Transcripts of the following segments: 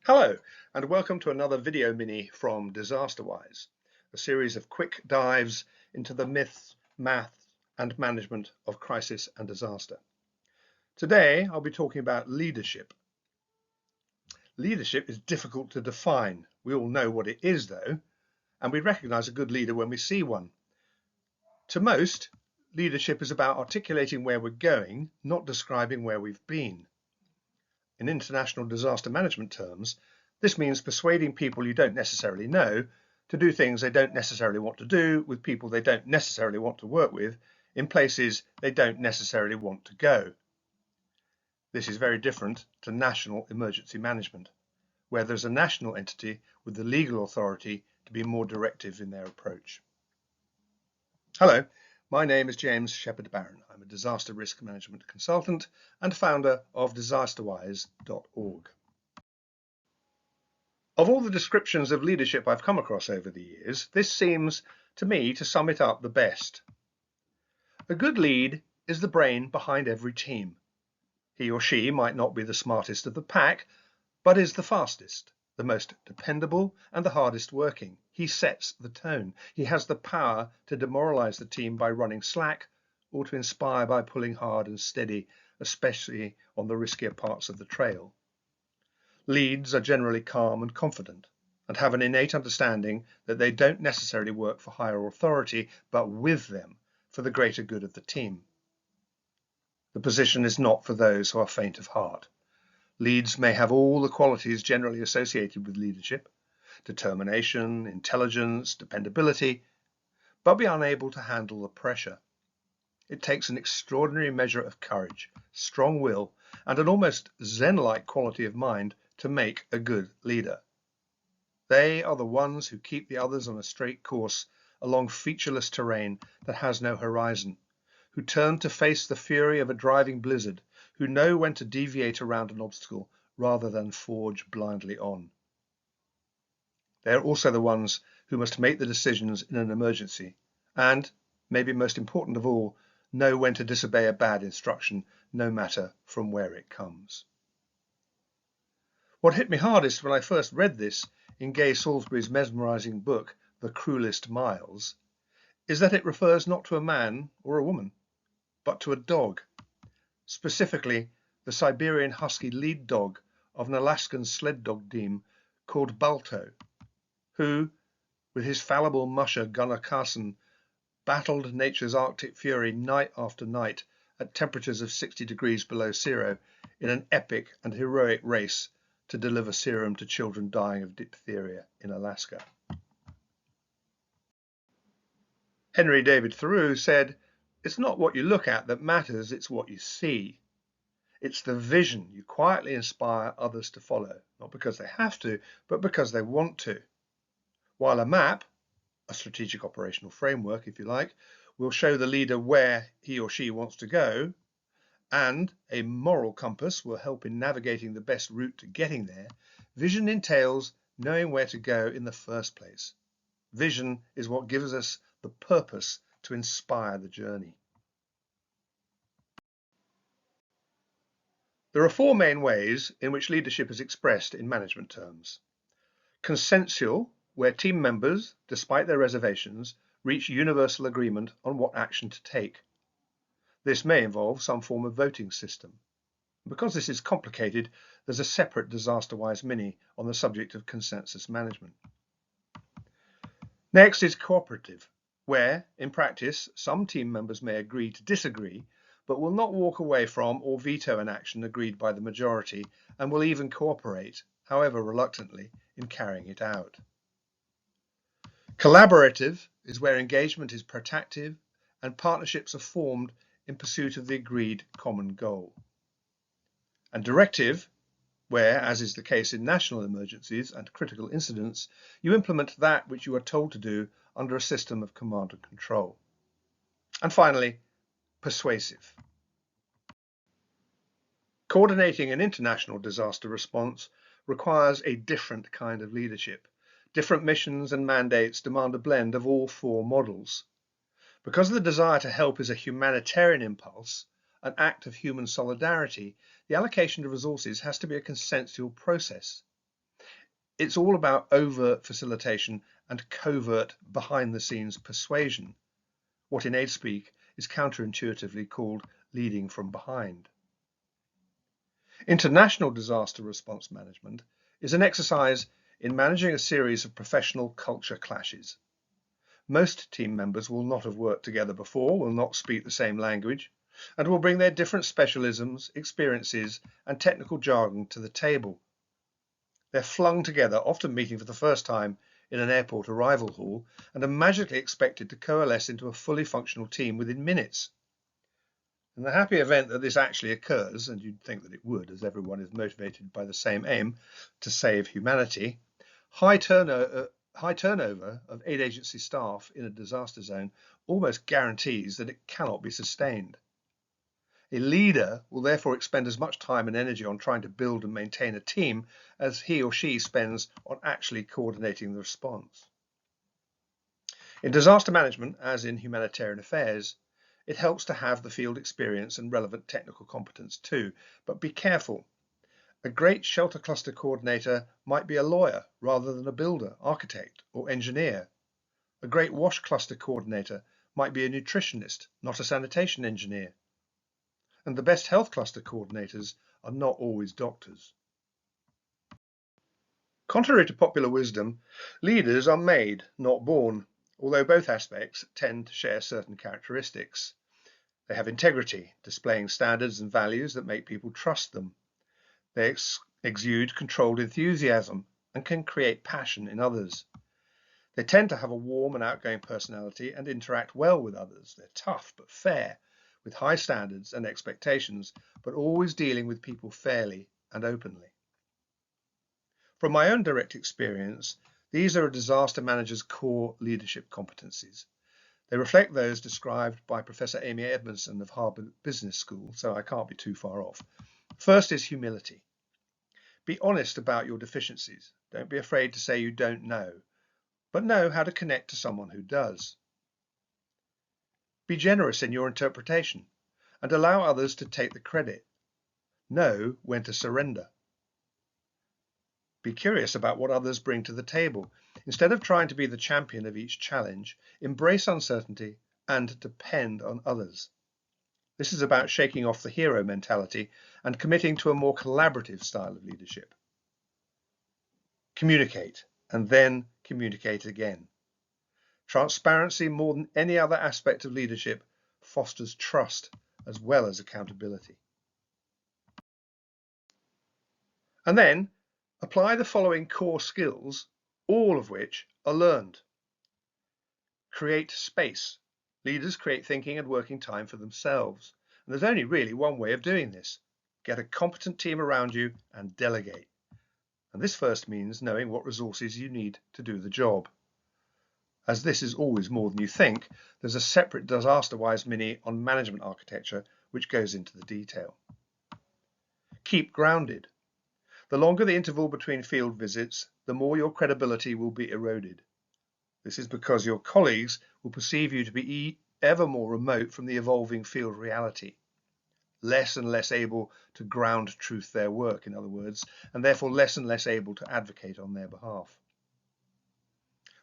Hello, and welcome to another video mini from Disasterwise, a series of quick dives into the myths, math, and management of crisis and disaster. Today, I'll be talking about leadership. Leadership is difficult to define. We all know what it is, though, and we recognize a good leader when we see one. To most, leadership is about articulating where we're going, not describing where we've been. In international disaster management terms, this means persuading people you don't necessarily know to do things they don't necessarily want to do with people they don't necessarily want to work with in places they don't necessarily want to go. This is very different to national emergency management, where there's a national entity with the legal authority to be more directive in their approach. Hello, my name is James Shepherd-Barron. I'm a disaster risk management consultant and founder of Disasterwise.org. Of all the descriptions of leadership I've come across over the years, this seems to me to sum it up the best. A good lead is the brain behind every team. He or she might not be the smartest of the pack, but is the fastest, the most dependable, and the hardest working. He sets the tone. He has the power to demoralize the team by running slack or to inspire by pulling hard and steady, especially on the riskier parts of the trail. Leads are generally calm and confident and have an innate understanding that they don't necessarily work for higher authority, but with them for the greater good of the team. The position is not for those who are faint of heart. Leads may have all the qualities generally associated with leadership, determination, intelligence, dependability, but be unable to handle the pressure. It takes an extraordinary measure of courage, strong will, and an almost Zen-like quality of mind to make a good leader. They are the ones who keep the others on a straight course along featureless terrain that has no horizon, who turn to face the fury of a driving blizzard, who know when to deviate around an obstacle rather than forge blindly on. They are also the ones who must make the decisions in an emergency and, maybe most important of all, know when to disobey a bad instruction, no matter from where it comes. What hit me hardest when I first read this in Gay Salisbury's mesmerizing book, The Cruelest Miles, is that it refers not to a man or a woman, but to a dog, specifically the Siberian Husky lead dog of an Alaskan sled dog team called Balto, who, with his fallible musher Gunnar Carson, battled nature's Arctic fury night after night at temperatures of 60 degrees below zero in an epic and heroic race to deliver serum to children dying of diphtheria in Alaska. Henry David Thoreau said, "It's not what you look at that matters, it's what you see. It's the vision you quietly inspire others to follow, not because they have to, but because they want to." While a map, a strategic operational framework, if you like, will show the leader where he or she wants to go, and a moral compass will help in navigating the best route to getting there, vision entails knowing where to go in the first place. Vision is what gives us the purpose to inspire the journey. There are four main ways in which leadership is expressed in management terms. Consensual, where team members, despite their reservations, reach universal agreement on what action to take. This may involve some form of voting system. Because this is complicated, there's a separate Disasterwise mini on the subject of consensus management. Next is cooperative, where, in practice, some team members may agree to disagree, but will not walk away from or veto an action agreed by the majority, and will even cooperate, however reluctantly, in carrying it out. Collaborative is where engagement is proactive and partnerships are formed in pursuit of the agreed common goal. And directive, where, as is the case in national emergencies and critical incidents, you implement that which you are told to do under a system of command and control. And finally, persuasive. Coordinating an international disaster response requires a different kind of leadership. Different missions and mandates demand a blend of all four models. Because the desire to help is a humanitarian impulse, an act of human solidarity, the allocation of resources has to be a consensual process. It's all about overt facilitation and covert behind-the-scenes persuasion, what in aid speak is counterintuitively called leading from behind. International disaster response management is an exercise in managing a series of professional culture clashes. Most team members will not have worked together before, will not speak the same language, and will bring their different specialisms, experiences, and technical jargon to the table. They're flung together, often meeting for the first time in an airport arrival hall, and are magically expected to coalesce into a fully functional team within minutes. In the happy event that this actually occurs, and you'd think that it would, as everyone is motivated by the same aim, to save humanity, high turnover of aid agency staff in a disaster zone almost guarantees that it cannot be sustained. A leader will therefore expend as much time and energy on trying to build and maintain a team as he or she spends on actually coordinating the response. In disaster management, as in humanitarian affairs, it helps to have the field experience and relevant technical competence too, but be careful. A great shelter cluster coordinator might be a lawyer rather than a builder, architect, or engineer. A great wash cluster coordinator might be a nutritionist, not a sanitation engineer. And the best health cluster coordinators are not always doctors. Contrary to popular wisdom, leaders are made, not born, although both aspects tend to share certain characteristics. They have integrity, displaying standards and values that make people trust them. They exude controlled enthusiasm and can create passion in others. They tend to have a warm and outgoing personality and interact well with others. They're tough but fair, with high standards and expectations, but always dealing with people fairly and openly. From my own direct experience, these are a disaster manager's core leadership competencies. They reflect those described by Professor Amy Edmondson of Harvard Business School, so I can't be too far off. First is humility. Be honest about your deficiencies. Don't be afraid to say you don't know, but know how to connect to someone who does. Be generous in your interpretation and allow others to take the credit. Know when to surrender. Be curious about what others bring to the table. Instead of trying to be the champion of each challenge, embrace uncertainty and depend on others. This is about shaking off the hero mentality and committing to a more collaborative style of leadership. Communicate, and then communicate again. Transparency, more than any other aspect of leadership, fosters trust as well as accountability. And then apply the following core skills, all of which are learned. Create space. Leaders create thinking and working time for themselves. And there's only really one way of doing this. Get a competent team around you and delegate. And this first means knowing what resources you need to do the job. As this is always more than you think, there's a separate Disasterwise mini on management architecture which goes into the detail. Keep grounded. The longer the interval between field visits, the more your credibility will be eroded. This is because your colleagues will perceive you to be ever more remote from the evolving field reality, less and less able to ground truth their work, in other words, and therefore less and less able to advocate on their behalf.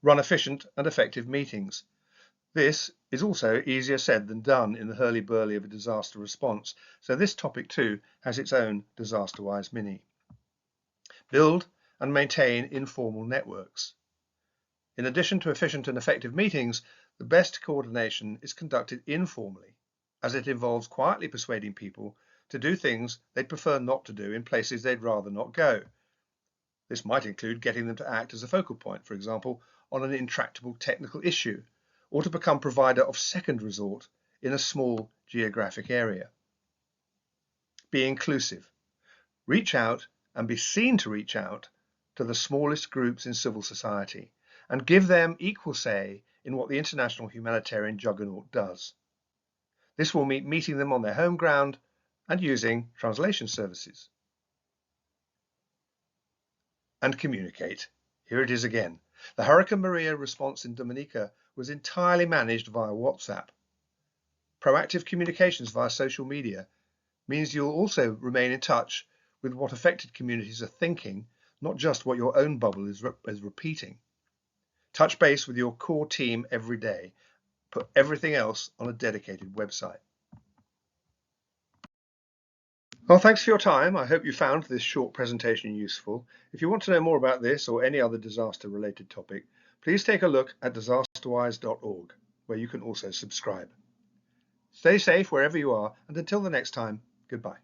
Run efficient and effective meetings. This is also easier said than done in the hurly-burly of a disaster response, so this topic too has its own Disasterwise mini. Build and maintain informal networks. In addition to efficient and effective meetings, the best coordination is conducted informally, as it involves quietly persuading people to do things they'd prefer not to do in places they'd rather not go. This might include getting them to act as a focal point, for example, on an intractable technical issue, or to become provider of second resort in a small geographic area. Be inclusive. Reach out and be seen to reach out to the smallest groups in civil society and give them equal say in what the international humanitarian juggernaut does. This will mean meeting them on their home ground and using translation services. And communicate. Here it is again. The Hurricane Maria response in Dominica was entirely managed via WhatsApp. Proactive communications via social media means you'll also remain in touch with what affected communities are thinking, not just what your own bubble is repeating. Touch base with your core team every day. Put everything else on a dedicated website. Well, thanks for your time. I hope you found this short presentation useful. If you want to know more about this or any other disaster-related topic, please take a look at disasterwise.org, where you can also subscribe. Stay safe wherever you are, and until the next time, goodbye.